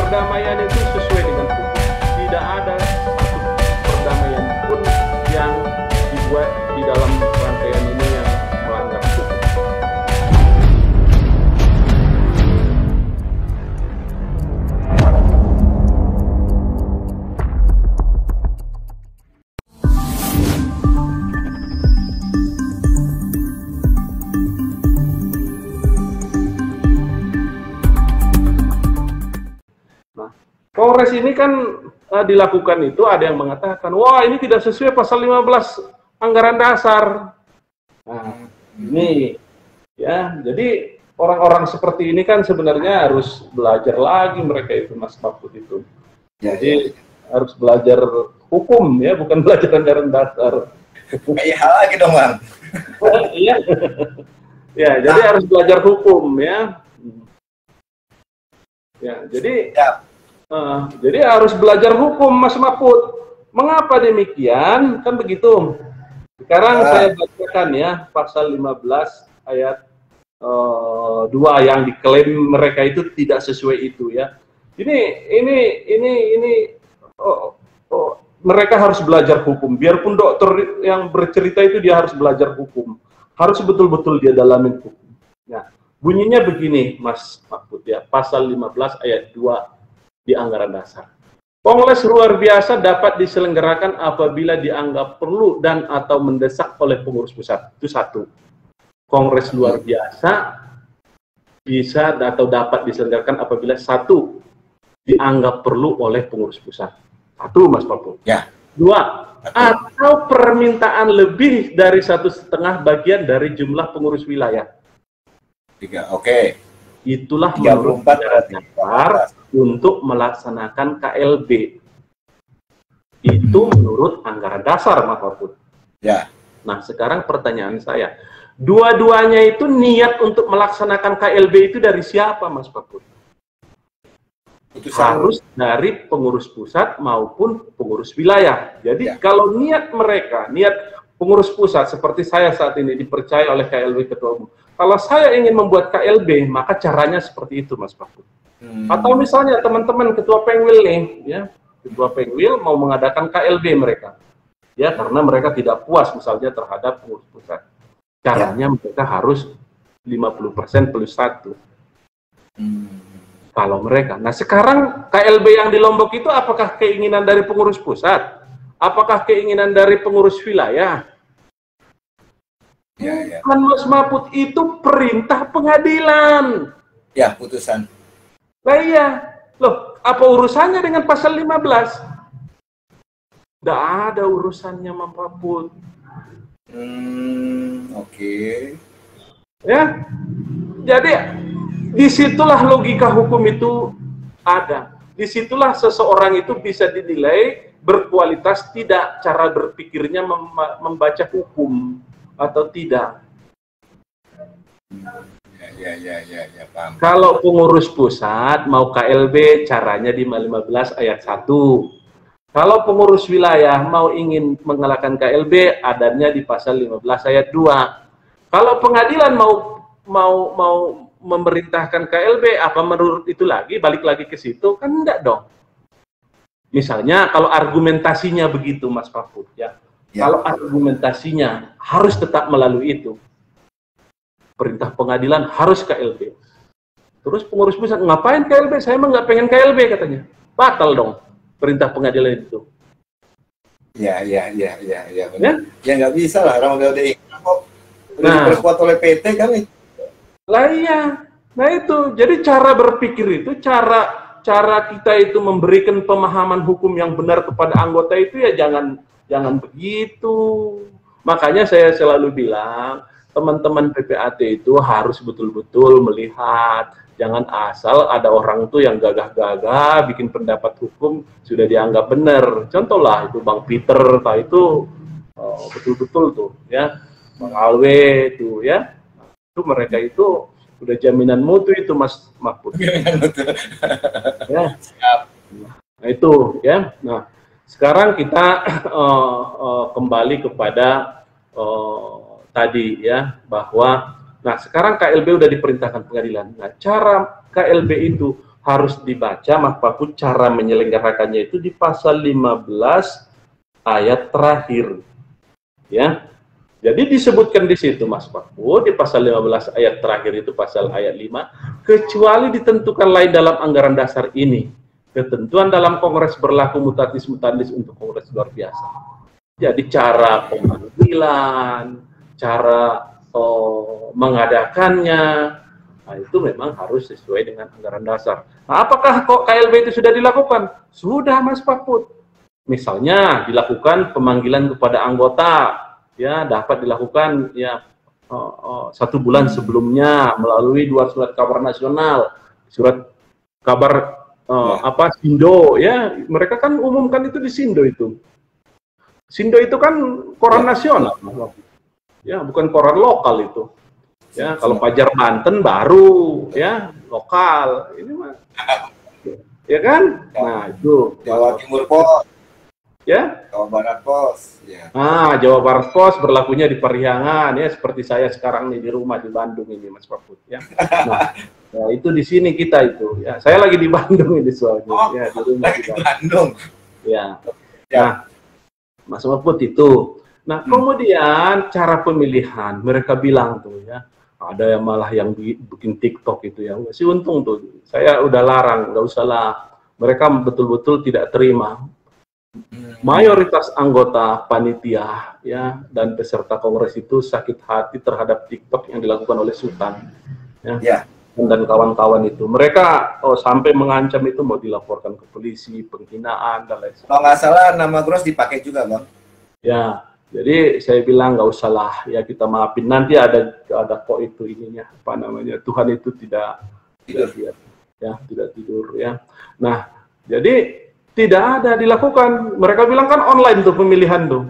perdamaian itu sesuai dengan hukum. Tidak ada satu perdamaian pun yang dibuat di dalam rangkaian ini yang melanggar hukum. Kongres ini kan dilakukan itu ada yang mengatakan, wah ini tidak sesuai pasal 15 anggaran dasar. Nah, ini ya, jadi orang-orang seperti ini kan sebenarnya harus belajar lagi mereka itu, Mas Mahfud itu. Jadi harus belajar hukum ya, bukan belajar anggaran dasar. Kayak hal lagi dong, Bang. Iya. Ya, jadi harus belajar hukum ya. Ya, jadi harus belajar hukum, Mas Mahfud. Mengapa demikian? Kan begitu. Sekarang saya bacakan ya pasal 15 ayat 2 yang diklaim mereka itu tidak sesuai itu ya. Mereka harus belajar hukum. Biarpun dokter yang bercerita itu dia harus belajar hukum. Harus betul-betul dia dalamin hukum. Nah, bunyinya begini, Mas Mahfud ya. Pasal 15 ayat 2 di anggaran dasar. Kongres luar biasa dapat diselenggarakan apabila dianggap perlu dan atau mendesak oleh pengurus pusat. Itu satu. Kongres luar biasa bisa atau dapat diselenggarakan apabila satu, dianggap perlu oleh pengurus pusat. Satu, Mas Mahfud. Ya. Dua, atau permintaan lebih dari 1,5 bagian dari jumlah pengurus wilayah. 3, oke. Itulah menurut dasar untuk melaksanakan KLB. Itu menurut anggaran dasar, Mas Mahfud. Ya. Nah, sekarang pertanyaan saya, dua-duanya itu niat untuk melaksanakan KLB itu dari siapa, Mas Mahfud? Harus dari pengurus pusat maupun pengurus wilayah. Jadi kalau niat mereka, niat pengurus pusat seperti saya saat ini dipercaya oleh KLB Ketua Umum. Kalau saya ingin membuat KLB, maka caranya seperti itu, Mas Mahfud. Atau misalnya teman-teman Ketua Pengwil nih, ya, Ketua Pengwil mau mengadakan KLB mereka, ya, karena mereka tidak puas misalnya terhadap pengurus pusat. Caranya mereka harus 50% plus 1. Kalau mereka. Nah sekarang KLB yang di Lombok itu apakah keinginan dari pengurus pusat? Apakah keinginan dari pengurus wilayah? Kan Mas Mahfud, itu perintah pengadilan. Ya, putusan. Lah iya. Loh, apa urusannya dengan pasal 15? Nggak ada urusannya, Mas Mahfud. Oke. Ya. Jadi disitulah logika hukum itu ada. Disitulah seseorang itu bisa dinilai berkualitas tidak, cara berpikirnya membaca hukum atau tidak. Ya, paham. Kalau pengurus pusat mau KLB, caranya di 15 ayat 1. Kalau pengurus wilayah mau ingin mengalahkan KLB, adanya di pasal 15 ayat 2. Kalau pengadilan mau memerintahkan KLB, apa menurut itu lagi, balik lagi ke situ? Kan enggak dong. Misalnya kalau argumentasinya begitu, Mas Mahfud, ya. Kalau argumentasinya harus tetap melalui itu, perintah pengadilan harus KLB. Terus pengurus pusat, ngapain KLB? Saya emang nggak pengen KLB katanya. Batal dong perintah pengadilan itu. Ya, benar. Ya nggak bisa lah, orang udah kok udah diperkuat oleh PT kami. Lah iya. Nah itu, jadi cara berpikir itu, cara kita itu memberikan pemahaman hukum yang benar kepada anggota itu ya jangan begitu. Makanya saya selalu bilang, teman-teman PPAT itu harus betul-betul melihat, jangan asal ada orang tuh yang gagah-gagah bikin pendapat hukum sudah dianggap benar. Contohlah itu Bang Peter, itu betul-betul tuh ya, Bang Alwe tuh ya, itu mereka itu udah jaminan mutu itu, Mas Mahfud. Jaminan mutu. Ya. Nah itu ya. Nah sekarang kita kembali kepada tadi ya, bahwa nah sekarang KLB udah diperintahkan pengadilan. Nah cara KLB itu harus dibaca Mas Paput cara menyelenggarakannya itu di pasal 15 ayat terakhir. Ya. Jadi disebutkan di situ Mas Paput di pasal 15 ayat terakhir itu pasal ayat 5, kecuali ditentukan lain dalam anggaran dasar ini. Ketentuan dalam kongres berlaku mutatis mutandis untuk kongres luar biasa. Jadi cara pemanggilan, cara mengadakannya, nah, itu memang harus sesuai dengan anggaran dasar. Nah, apakah kok KLB itu sudah dilakukan? Sudah Mas Paput. Misalnya dilakukan pemanggilan kepada anggota, ya dapat dilakukan ya 1 bulan sebelumnya melalui 2 surat kabar nasional, surat kabar Sindo, ya mereka kan umumkan itu di Sindo itu. Sindo itu kan koran nasional, ya bukan koran lokal itu. Ya kalau Fajar Banten baru, ya lokal. Ini mah, ya kan? Nah itu Jawa Timur Pos, ya. Jawa Barat Pos, ya. Jawa Barat Pos berlakunya di Periangan, ya seperti saya sekarang nih di rumah di Bandung ini Mas Paput, ya. Nah, itu di sini kita itu, ya. Saya lagi di Bandung ini soalnya, ya di rumah di Bandung. Ya. Nah, Mas Paput itu. Nah, kemudian cara pemilihan mereka bilang tuh ya, ada yang malah yang bikin TikTok itu ya, sih untung tuh. Saya udah larang, nggak usah lah. Mereka betul-betul tidak terima. Mayoritas anggota panitia ya dan peserta kongres itu sakit hati terhadap TikTok yang dilakukan oleh Sultan. Ya. Dan kawan-kawan itu. Mereka sampai mengancam itu mau dilaporkan ke polisi, penghinaan dan lain sebagainya. Kalau nggak salah nama Gross dipakai juga, Bang. Ya, jadi saya bilang nggak usah lah, ya kita maafin. Nanti ada kok itu ininya, apa namanya, Tuhan itu tidak tidur, ya tidak tidur ya. Nah, jadi tidak ada dilakukan. Mereka bilang kan online tuh pemilihan tuh.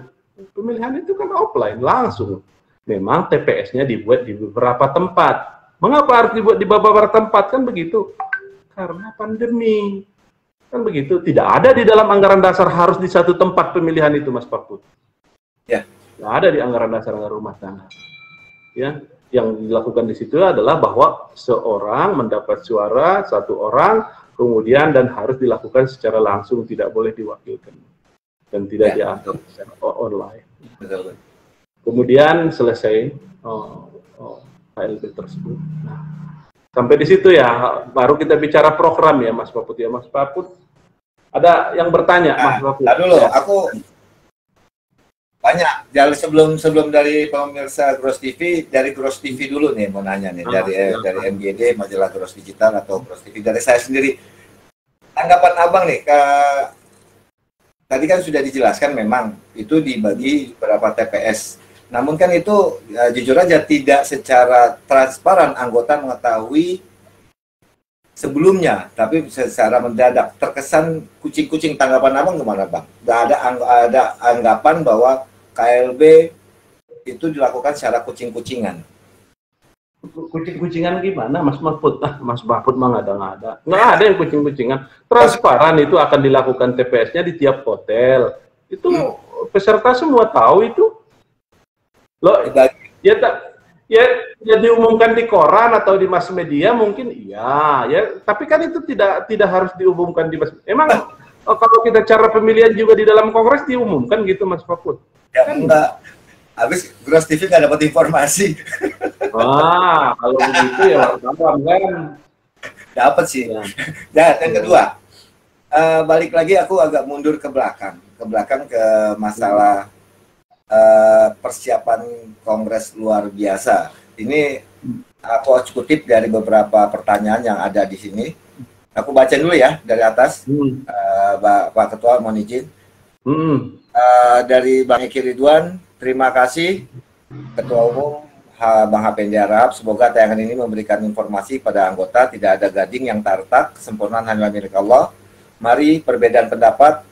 Pemilihan itu kan offline langsung. Memang TPS-nya dibuat di beberapa tempat. Mengapa harus dibuat di beberapa tempat? Kan begitu. Karena pandemi. Kan begitu. Tidak ada di dalam anggaran dasar harus di satu tempat pemilihan itu, Mas Paput. Ya. Tidak ada di anggaran dasar rumah tangga. Ya. Yang dilakukan di situ adalah bahwa seorang mendapat suara, 1 orang, kemudian dan harus dilakukan secara langsung, tidak boleh diwakilkan. Dan tidak diatur secara online. Betul. Kemudian selesai KLB tersebut. Nah, sampai di situ ya, baru kita bicara program ya, Mas Paput ya, Mas Paput. Ada yang bertanya, Mas Paput? Dulu, aku banyak. Jadi sebelum dari pemirsa Gross TV, dari Gross TV dulu nih mau nanya nih, dari MGD, majalah Gross Digital atau Gross TV, dari saya sendiri. Tanggapan Abang nih, tadi kan sudah dijelaskan memang itu dibagi beberapa TPS. Namun kan itu jujur aja tidak secara transparan anggota mengetahui sebelumnya, tapi secara mendadak terkesan kucing-kucing. Tanggapan Abang gimana, Bang? Nggak ada anggapan bahwa KLB itu dilakukan secara kucing-kucingan. Kucing-kucingan gimana, Mas Mahfud? Mas Mahfud mah nggak ada yang kucing-kucingan. Transparan itu akan dilakukan TPS-nya di tiap hotel. Itu peserta semua tahu itu. Loh, ya diumumkan di koran atau di mass media mungkin iya, ya. Tapi kan itu tidak harus diumumkan di mass. Emang kalau kita cara pemilihan juga di dalam kongres diumumkan gitu, Mas Mahfud? Ya kan enggak. Habis Gross TV nggak dapat informasi. Wah, kalau begitu ya wartawan kan. Dapat sih. Ya, yang kedua, balik lagi aku agak mundur ke belakang ke masalah persiapan kongres luar biasa. Ini aku kutip dari beberapa pertanyaan yang ada di sini. Aku baca dulu ya dari atas. Pak Ketua mohon izin. Dari Bang Eki Ridwan, terima kasih Ketua Umum Bang Hapendi Arab. Semoga tayangan ini memberikan informasi pada anggota, tidak ada gading yang tartak, kesempurnaan hanya milik Allah. Mari perbedaan pendapat,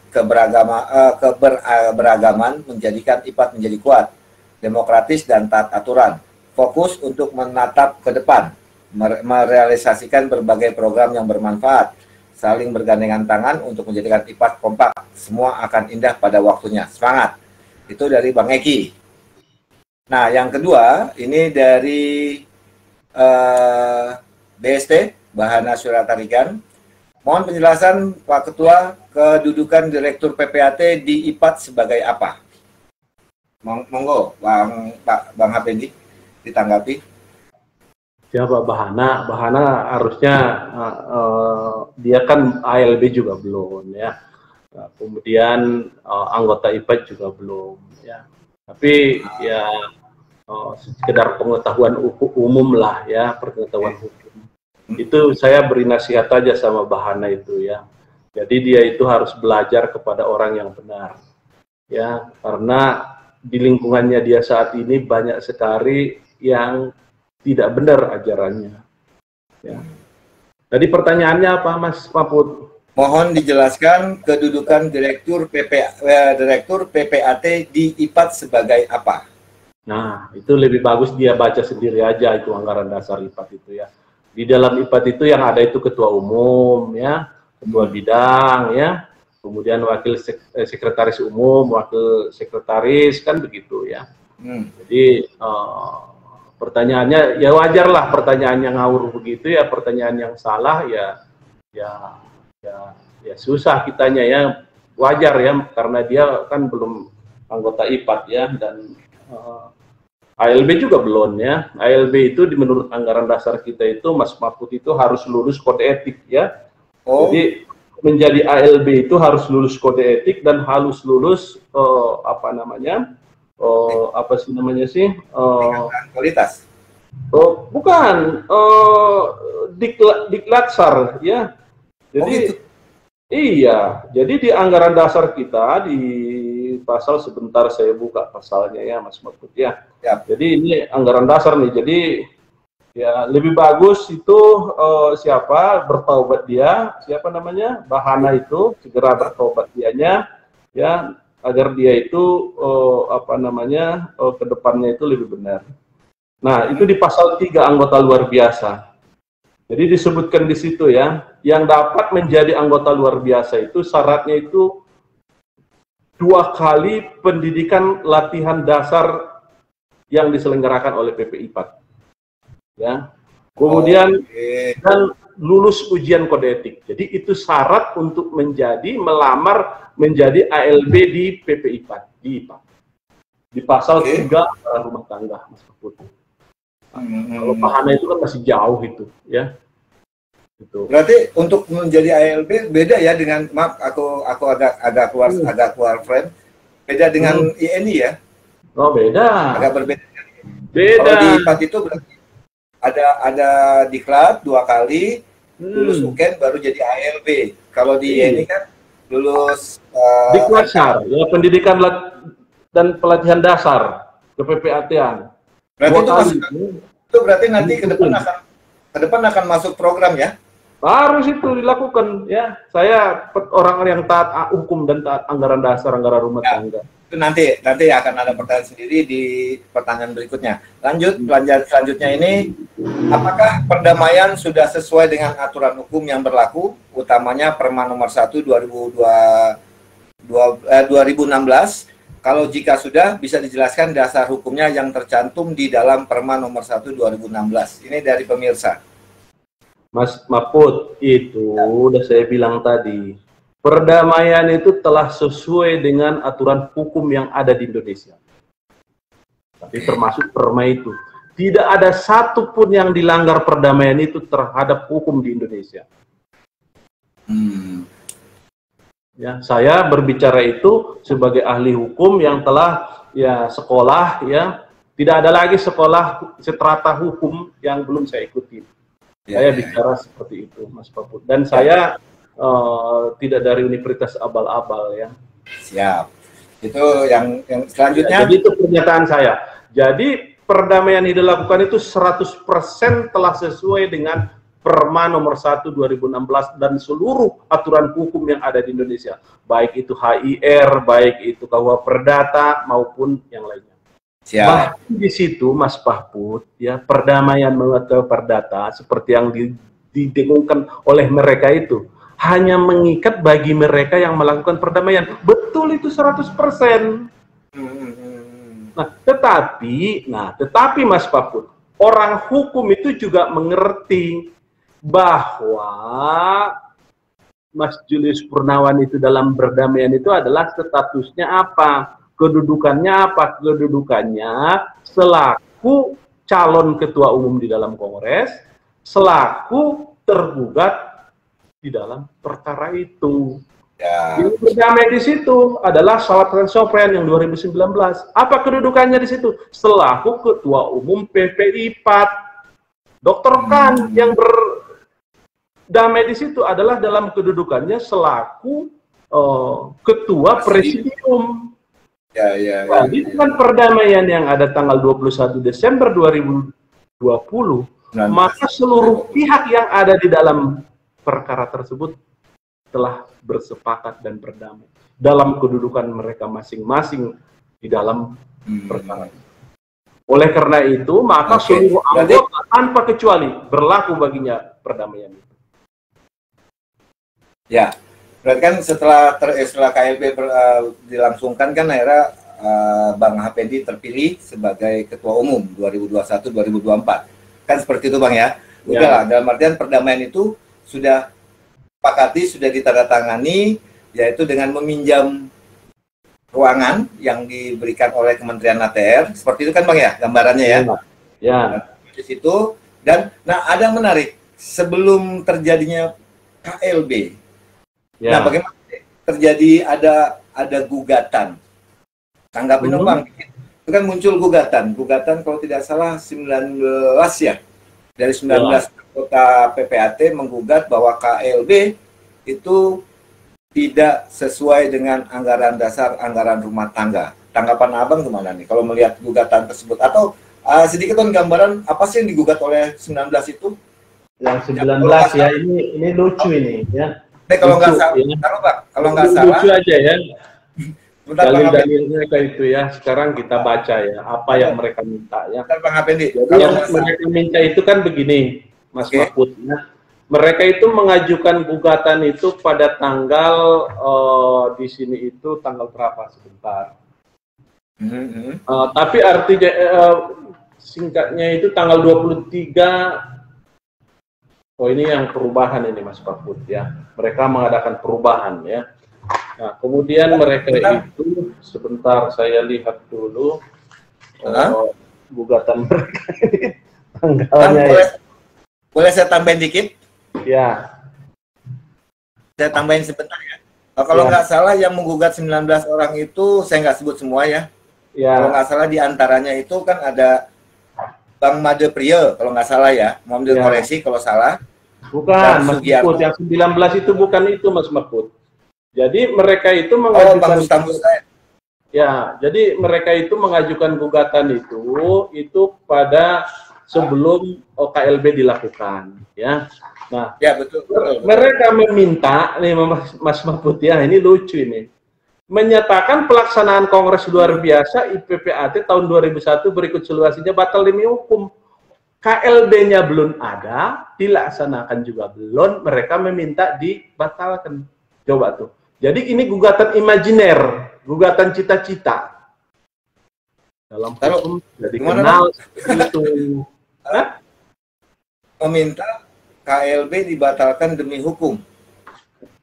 keberagaman menjadikan IPAT menjadi kuat, demokratis dan taat aturan. Fokus untuk menatap ke depan, merealisasikan berbagai program yang bermanfaat, saling bergandengan tangan untuk menjadikan IPAT kompak. Semua akan indah pada waktunya. Semangat. Itu dari Bang Eki. Nah, yang kedua, ini dari BST, Bahana Suratarigan. Mohon penjelasan Pak Ketua, kedudukan Direktur PPAT di IPAT sebagai apa? Monggo, Bang Hapendi, ditanggapi. Siapa Bahana? Bahana harusnya dia kan ALB juga belum ya. Nah, kemudian anggota IPAT juga belum ya. Tapi ya sekedar pengetahuan umum lah ya, pengetahuan hukum. Itu saya beri nasihat aja sama Bahana itu ya. Jadi dia itu harus belajar kepada orang yang benar. Ya, karena di lingkungannya dia saat ini banyak sekali yang tidak benar ajarannya. Ya. Jadi pertanyaannya apa, Mas Mahfud? Mohon dijelaskan kedudukan Direktur PPAT di IPAT sebagai apa? Nah, itu lebih bagus dia baca sendiri aja itu anggaran dasar IPAT itu ya. Di dalam IPAT itu yang ada itu ketua umum ya, ketua bidang ya, kemudian wakil sekretaris umum, wakil sekretaris, kan begitu ya. Jadi pertanyaannya ya wajar lah pertanyaan yang ngawur begitu ya, pertanyaan yang salah ya susah kitanya ya, wajar ya, karena dia kan belum anggota IPAT ya, dan ALB juga belum ya. ALB itu menurut anggaran dasar kita itu, Mas Mahfud, itu harus lulus kode etik ya. Jadi menjadi ALB itu harus lulus kode etik dan harus lulus apa namanya? Apa sih namanya sih? Kualitas. Bukan, Diklatsar ya. Jadi iya, jadi di anggaran dasar kita di pasal, sebentar saya buka pasalnya ya Mas Mahfud ya. Jadi ini anggaran dasar nih, jadi ya lebih bagus itu siapa bertaubat dia, siapa namanya, Bahana itu segera bertaubat dianya ya, agar dia itu apa namanya kedepannya itu lebih benar. Nah itu di pasal 3 anggota luar biasa. Jadi disebutkan di situ ya, yang dapat menjadi anggota luar biasa itu syaratnya itu 2 kali pendidikan latihan dasar yang diselenggarakan oleh PPIPAT. Ya. Kemudian dan lulus ujian kode etik. Jadi itu syarat untuk melamar menjadi ALB di PPIPAT, di IPAT. Di pasal 3 rumah tangga, Mas Mahfud. Kalau Bahana itu kan masih jauh itu, ya. Gitu. Berarti untuk menjadi ALB beda ya dengan, maaf aku agak keluar frame, beda dengan INI ya? Oh beda. Agak berbeda. Beda. Kalau di IPAT itu berarti ada diklat 2 kali, lulus UKN baru jadi ALB. Kalau di INI kan lulus Diklatsar, ya, pendidikan dan pelatihan dasar PPAT-an. Berarti itu berarti nanti ke depan akan masuk program ya? Harus itu dilakukan ya. Saya orang yang taat hukum dan taat anggaran dasar, anggaran rumah tangga. Itu nanti akan ada pertanyaan sendiri di pertanyaan berikutnya. Lanjut, selanjutnya ini, apakah perdamaian sudah sesuai dengan aturan hukum yang berlaku, utamanya Perma nomor 1 2016? Kalau jika sudah, bisa dijelaskan dasar hukumnya yang tercantum di dalam Perma nomor 1 2016. Ini dari pemirsa. Mas Mahfud, itu udah saya bilang tadi, perdamaian itu telah sesuai dengan aturan hukum yang ada di Indonesia. Tapi termasuk Perma itu. Tidak ada satupun yang dilanggar perdamaian itu terhadap hukum di Indonesia. Ya, saya berbicara itu sebagai ahli hukum yang telah ya sekolah ya, tidak ada lagi sekolah strata hukum yang belum saya ikuti. Saya bicara seperti itu, Mas Mahfud. Dan saya tidak dari universitas abal-abal ya. Siap. Itu yang selanjutnya. Ya, jadi itu pernyataan saya. Jadi perdamaian yang dilakukan itu 100% telah sesuai dengan Perma nomor 1 2016 dan seluruh aturan hukum yang ada di Indonesia, baik itu HIR, baik itu KUH Perdata maupun yang lainnya. Bahkan di situ, Mas Mahfud, ya perdamaian menurut Perdata seperti yang didengungkan oleh mereka itu hanya mengikat bagi mereka yang melakukan perdamaian. Betul itu 100%. Nah, tetapi Mas Mahfud, orang hukum itu juga mengerti bahwa Mas Julius Purnawan itu dalam perdamaian itu adalah statusnya apa, kedudukannya apa, kedudukannya selaku calon ketua umum di dalam Kongres, selaku tergugat di dalam perkara itu. Ya. Yang berdamai di situ adalah Salvatore Sopren yang 2019. Apa kedudukannya di situ? Selaku ketua umum PPI PAT. Dr. Khan yang berdamai di situ adalah dalam kedudukannya selaku ketua presidium. Nah, itu kan perdamaian yang ada tanggal 21 Desember 2020. Maka seluruh pihak yang ada di dalam perkara tersebut telah bersepakat dan berdamai dalam kedudukan mereka masing-masing di dalam perkara. Oleh karena itu, maka seluruh anggota tanpa kecuali berlaku baginya perdamaian itu. Ya, berarti kan setelah KLB dilangsungkan kan akhirnya Bang Hapendi terpilih sebagai ketua umum 2021-2024. Kan seperti itu Bang ya. Udah lah, dalam artian perdamaian itu sudah sudah ditandatangani, yaitu dengan meminjam ruangan yang diberikan oleh Kementerian ATR, seperti itu kan Bang ya, gambarannya ya. Ya. Di situ dan ada yang menarik, sebelum terjadinya KLB. Nah, bagaimana terjadi ada gugatan. Tanggapin dong Bang. Itu kan muncul gugatan kalau tidak salah 19 ya. Dari 19 anggota PPAT menggugat bahwa KLB itu tidak sesuai dengan anggaran dasar anggaran rumah tangga. Tanggapan Abang gimana nih kalau melihat gugatan tersebut? Atau sedikit gambaran apa sih yang digugat oleh 19 itu? Yang 19 ya, ini lucu ini ya. Kalau nggak salah, kalau nggak salah, lucu aja ya. Dalil-dalil mereka itu ya, sekarang kita baca ya, apa yang mereka minta ya. Jadi yang mereka minta itu kan begini, Mas Mahfud ya. Mereka itu mengajukan gugatan itu pada tanggal di sini itu tanggal berapa sebentar. Tapi artinya singkatnya itu tanggal 23. Oh, ini yang perubahan ini Mas Mahfud ya. Mereka mengadakan perubahan ya. Nah, kemudian mereka itu sebentar saya lihat dulu gugatan mereka ini tanggalnya. Boleh saya tambahin dikit? Ya. Saya tambahin sebentar ya. Kalau nggak salah yang menggugat 19 orang itu saya nggak sebut semua ya. Kalau nggak salah di antaranya itu kan ada Bang Made Priyo kalau nggak salah ya. Mohon dikoreksi kalau salah. Bukan, Mas Mahfud. Yang 19 itu bukan itu Mas Mahfud. Jadi mereka itu mengajukan jadi mereka itu mengajukan gugatan itu pada sebelum KLB dilakukan ya. Nah, ya betul. Mereka meminta nih Mas Mahfud ya, ini lucu ini. Menyatakan pelaksanaan Kongres luar biasa IPPAT tahun 2001 berikut seluasinya batal demi hukum. KLB-nya belum ada, dilaksanakan juga belum, mereka meminta dibatalkan. Coba tuh. Jadi ini gugatan imajiner, gugatan cita-cita. Dalam hukum jadi kenal itu. Meminta KLB dibatalkan demi hukum.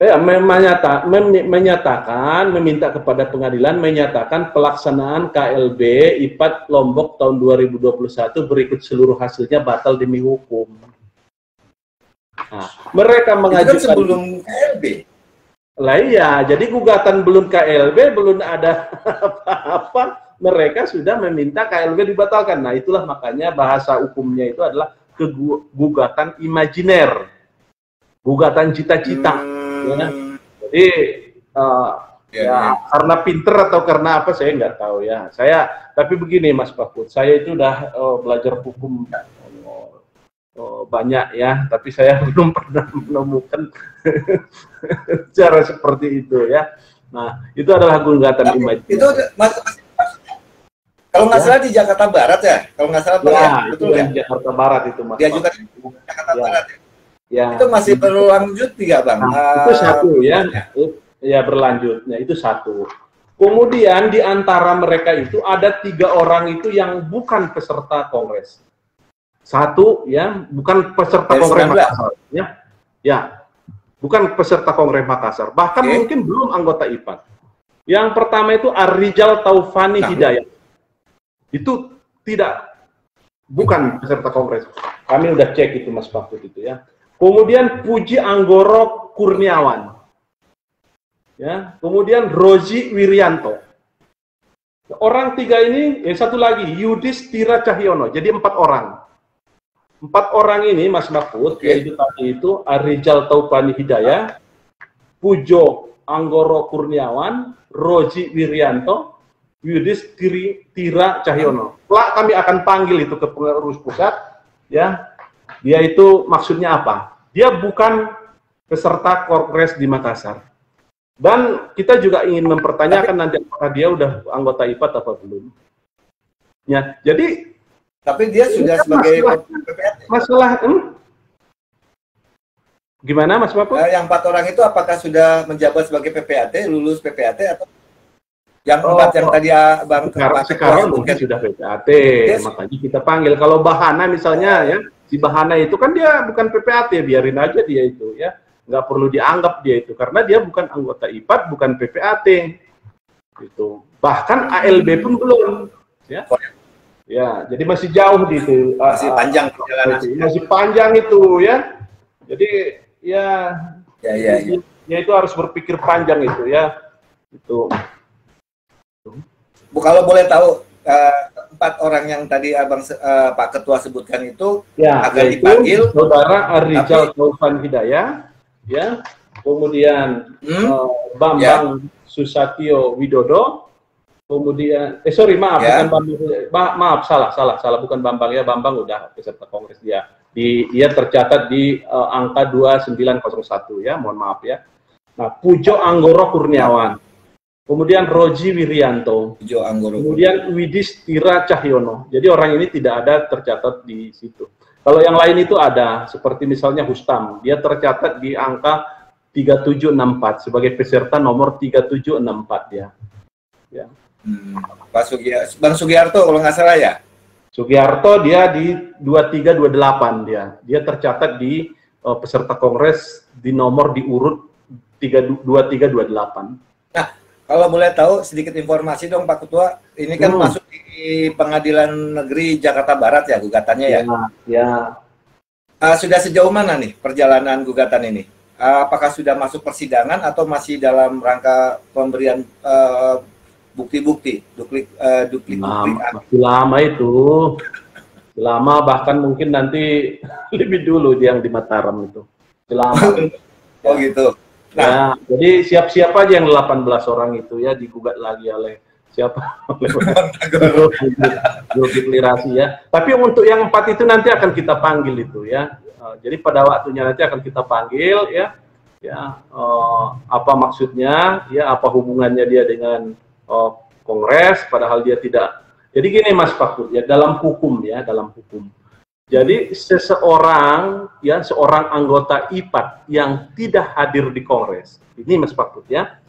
Menyatakan, meminta kepada pengadilan menyatakan pelaksanaan KLB IPAT Lombok tahun 2021 berikut seluruh hasilnya batal demi hukum. Nah, mereka mengajukan itu kan sebelum KLB. Lah iya, jadi gugatan belum KLB, belum ada apa-apa, mereka sudah meminta KLB dibatalkan. Nah, itulah makanya bahasa hukumnya itu adalah gugatan imajiner, gugatan cita-cita. Ya. Jadi karena pinter atau karena apa saya nggak tahu ya. Tapi begini Mas Mahfud, saya itu udah belajar hukum banyak ya, tapi saya belum pernah menemukan cara seperti itu ya. Nah, itu adalah gugatan imajiner. Itu kalau nggak salah di Jakarta Barat ya, kalau nggak salah betul ya. Jakarta Barat itu Mas. Dia juga di Jakarta Barat ya. Ya. Itu masih berlanjut tidak Bang? Itu satu ya. Ya berlanjutnya itu satu. Kemudian di antara mereka itu ada 3 orang itu yang bukan peserta kongres. Satu ya, bukan peserta kongres ya. Ya. bukan peserta Kongres Makassar, bahkan mungkin belum anggota IPAT. Yang pertama itu Ar-Rijal Taufani Hidayat. Itu bukan peserta Kongres. Kami udah cek itu Mas Pakut itu ya. Kemudian Puji Anggoro Kurniawan. Ya, kemudian Rozi Wirianto. Orang 3 ini, satu lagi Yudis Tira Cahyono. Jadi 4 orang. 4 orang ini Mas Mahfud, yaitu tadi itu Ar-Rijal Taufani Hidayah, Pujo Anggoro Kurniawan, Rozi Wirianto, Yudis Tira Cahyono. Kami akan panggil itu ke pengurus pusat, ya. Dia itu maksudnya apa? Dia bukan peserta Kongres di Makassar. Dan kita juga ingin mempertanyakan nanti apakah dia udah anggota IPAT apa belum. Ya, jadi tapi dia sudah sebagai masalah gimana Mas Bapak? Yang 4 orang itu apakah sudah menjabat sebagai PPAT, lulus PPAT atau yang 4 yang tadi Bang sekarang mungkin sudah PPAT, makanya kita panggil. Kalau Bahana misalnya ya, si Bahana itu kan dia bukan PPAT, biarin aja dia itu ya. Nggak perlu dianggap dia itu karena dia bukan anggota IPAT, bukan PPAT gitu. Bahkan ALB pun belum ya jadi masih jauh itu, masih panjang perjalanan, masih panjang itu ya. Jadi ya itu harus berpikir panjang itu ya itu. Bu, kalau boleh tahu 4 orang yang tadi Pak Ketua sebutkan itu akan dipanggil Saudara Ar-Rijal Taufan Hidayah, ya, kemudian Bambang Susatyo Widodo, kemudian bukan Bambang, salah, bukan Bambang ya, Bambang udah peserta Kongres dia tercatat di angka 2901 ya, mohon maaf ya. Nah, Pujo Anggoro Kurniawan, kemudian Rozi Wirianto, kemudian Widis Tira Cahyono. Jadi orang ini tidak ada tercatat di situ. Kalau yang lain itu ada, seperti misalnya Hustam, dia tercatat di angka 3764 sebagai peserta nomor 3764 ya. Bang Sugiarto kalau nggak salah ya? Sugiarto dia di 2328 dia tercatat di peserta Kongres di nomor di urut 2328. Nah, kalau boleh tahu sedikit informasi dong Pak Ketua, ini kan masuk di Pengadilan Negeri Jakarta Barat ya gugatannya ya? Ya. Sudah sejauh mana nih perjalanan gugatan ini? Apakah sudah masuk persidangan atau masih dalam rangka pemberian bukti-bukti, duplik? Masih lama itu. Lama, bahkan mungkin nanti lebih dulu yang di Mataram itu. Lama. Oh gitu. Nah, jadi siap-siap aja yang 18 orang itu ya digugat lagi oleh siapa? Deklarasi ya. Tapi untuk yang 4 itu nanti akan kita panggil itu ya. Jadi pada waktunya nanti akan kita panggil ya. Apa maksudnya? Ya, apa hubungannya dia dengan Kongres? Padahal dia tidak. Jadi gini Mas Pakut ya, dalam hukum. Jadi seorang anggota IPAT yang tidak hadir di Kongres, ini Mas Pakut ya.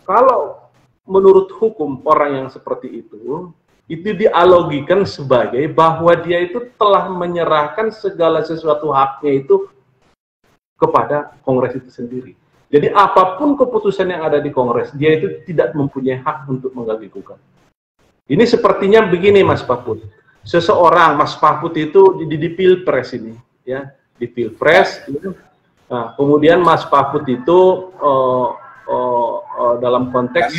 Kalau menurut hukum orang yang seperti itu dialogikan sebagai bahwa dia itu telah menyerahkan segala sesuatu haknya itu kepada Kongres itu sendiri. Jadi apapun keputusan yang ada di Kongres, dia itu tidak mempunyai hak untuk mengganggu-gugat. Ini sepertinya begini Mas Pakut. Seseorang Mas Pakut itu di Pilpres ini ya, di Pilpres nah, kemudian Mas Pakut itu dalam konteks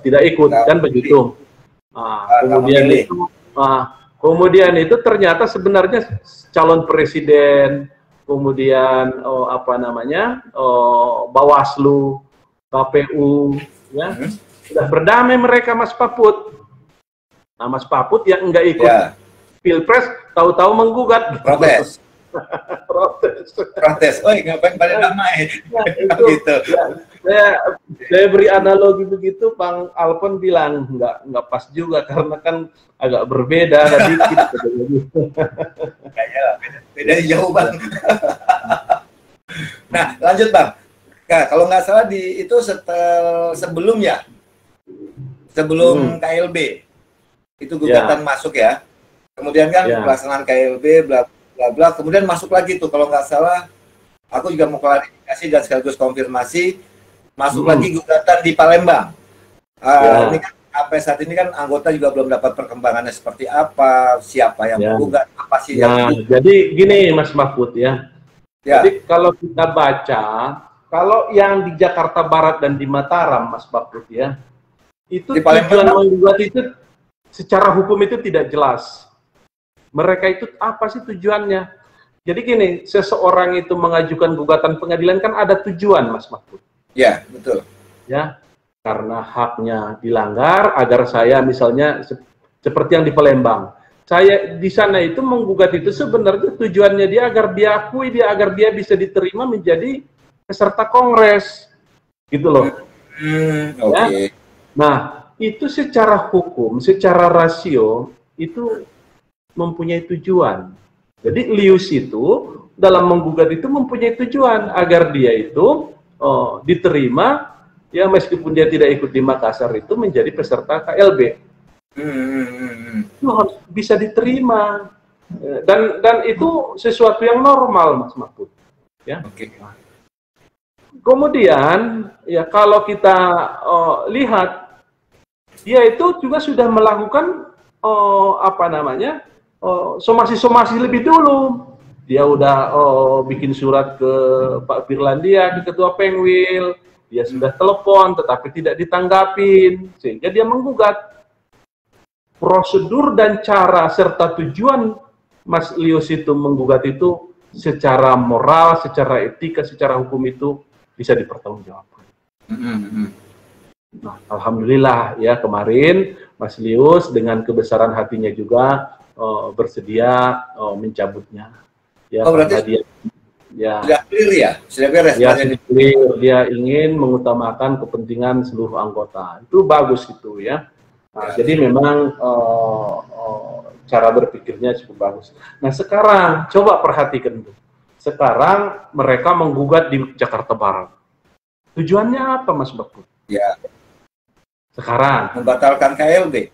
tidak ikut kan begitu. Kemudian itu ternyata sebenarnya calon presiden, kemudian Bawaslu, KPU ya sudah berdamai mereka Mas Paput. Nah Mas Paput yang enggak ikut Pilpres tahu-tahu menggugat. Protes. Oh ngapain pada damai? Gitu. Saya beri analogi begitu, Bang Alpon bilang enggak pas juga karena kan agak berbeda dikit. Kayaknya beda jauh Bang. Nah lanjut Bang. Nah, kalau nggak salah itu sebelum KLB itu gugatan masuk ya. Kemudian kan pelaksanaan KLB bla bla bla. Kemudian masuk lagi tuh kalau nggak salah, aku juga mau klarifikasi dan sekaligus konfirmasi, masuk lagi gugatan di Palembang. Ini kan sampai saat ini kan anggota juga belum dapat perkembangannya seperti apa, siapa yang menggugat, apa sih yang jadi gini Mas Mahfud ya. Jadi kalau kita baca, kalau yang di Jakarta Barat dan di Mataram Mas Mahfud ya, itu tujuan menggugat itu secara hukum itu tidak jelas. Mereka itu apa sih tujuannya? Jadi gini, seseorang itu mengajukan gugatan pengadilan kan ada tujuan Mas Mahfud. Ya, betul. Ya, karena haknya dilanggar agar saya misalnya seperti yang di Palembang. Saya di sana itu menggugat itu sebenarnya tujuannya dia agar diakui, agar dia bisa diterima menjadi peserta kongres. Gitu loh. Okay. Ya? Nah, itu secara hukum, secara rasio itu mempunyai tujuan. Jadi lius itu dalam menggugat itu mempunyai tujuan agar dia itu diterima, ya meskipun dia tidak ikut di Makassar itu menjadi peserta KLB. Itu harus bisa diterima dan itu sesuatu yang normal Mas Mahfud. Ya. Okay. Kemudian ya kalau kita lihat dia itu juga sudah melakukan somasi-somasi lebih dulu. Dia udah bikin surat ke Pak Firlandia, ke Ketua Pengwil, dia sudah telepon tetapi tidak ditanggapin, sehingga dia menggugat. Prosedur dan cara serta tujuan Mas Lius itu menggugat itu secara moral, secara etika, secara hukum itu bisa dipertanggungjawabkan. Nah, alhamdulillah ya kemarin Mas Lius dengan kebesaran hatinya juga bersedia mencabutnya. Ya, berarti sudah clear ya? Sudah beres? Ya, clear. Dia ingin mengutamakan kepentingan seluruh anggota. Itu bagus itu ya. Nah, jadi memang cara berpikirnya cukup bagus. Nah, sekarang coba perhatikan tuh. Sekarang mereka menggugat di Jakarta Barat. Tujuannya apa Mas Bakut? Ya. Sekarang membatalkan KLB.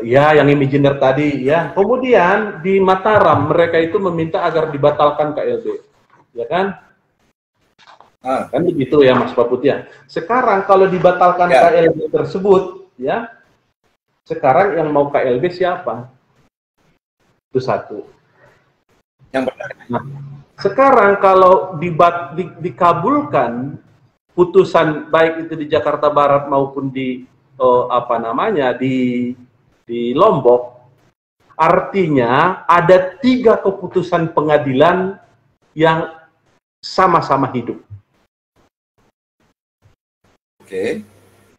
Ya, yang imajiner tadi ya. Kemudian di Mataram mereka itu meminta agar dibatalkan KLB, ya kan? Kan begitu ya Mas Paput ya. Sekarang kalau dibatalkan KLB tersebut, ya, sekarang yang mau KLB siapa? Itu satu. Yang benar. Nah, sekarang kalau dikabulkan putusan baik itu di Jakarta Barat maupun di di Lombok, artinya ada 3 keputusan pengadilan yang sama-sama hidup. Oke.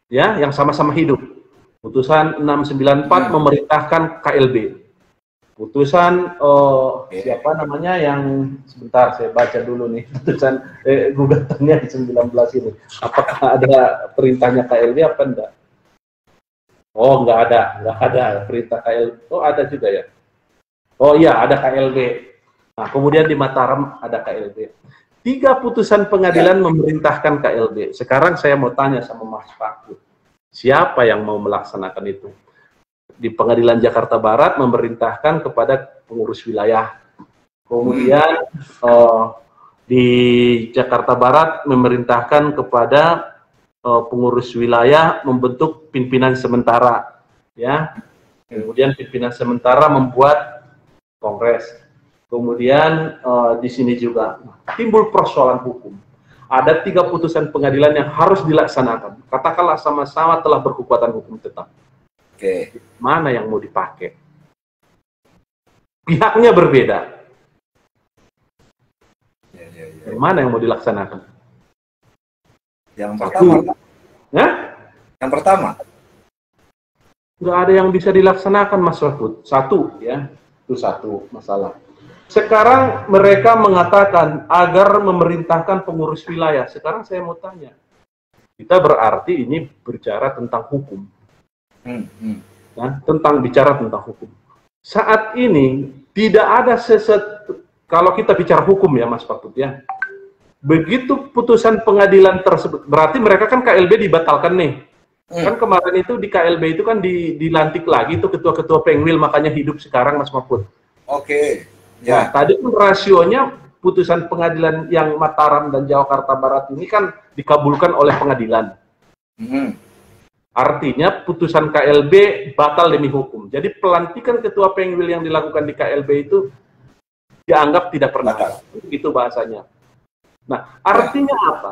Ya, yang sama-sama hidup. Putusan 694 memerintahkan KLB. Putusan siapa namanya yang sebentar saya baca dulu nih putusan gugatannya di 19 ini. Apakah ada perintahnya KLB apa enggak? Oh, nggak ada perintah KLB. Oh, ada juga ya. Oh iya, ada KLB. Nah, kemudian di Mataram ada KLB. 3 putusan pengadilan memerintahkan KLB. Sekarang saya mau tanya sama Mas Fakut, siapa yang mau melaksanakan itu? Di Pengadilan Jakarta Barat memerintahkan kepada pengurus wilayah. Kemudian di Jakarta Barat memerintahkan kepada pengurus wilayah membentuk pimpinan sementara, ya. Kemudian pimpinan sementara membuat kongres. Kemudian di sini juga timbul persoalan hukum. Ada 3 putusan pengadilan yang harus dilaksanakan. Katakanlah sama-sama telah berkekuatan hukum tetap. Oke. Mana yang mau dipakai? Pihaknya berbeda. Yang mana yang mau dilaksanakan? Yang pertama. Ya? Yang pertama. Nggak ada yang bisa dilaksanakan, Mas Wahud. Satu, ya. Itu satu masalah. Sekarang mereka mengatakan agar memerintahkan pengurus wilayah. Sekarang saya mau tanya. Kita berarti ini bicara tentang hukum. Ya, bicara tentang hukum. Saat ini tidak ada kalau kita bicara hukum ya Mas Fakut ya. Begitu putusan pengadilan tersebut, berarti mereka kan KLB dibatalkan nih. Kan kemarin itu di KLB itu kan dilantik lagi itu ketua-ketua Pengwil, makanya hidup sekarang Mas Mahfud. Oke. Nah, Ya. tadi kan rasionya putusan pengadilan yang Mataram dan Jakarta Barat ini kan dikabulkan oleh pengadilan. Artinya putusan KLB batal demi hukum. Jadi pelantikan ketua Pengwil yang dilakukan di KLB itu dianggap tidak pernah. Batal. Itu bahasanya. Nah, artinya apa?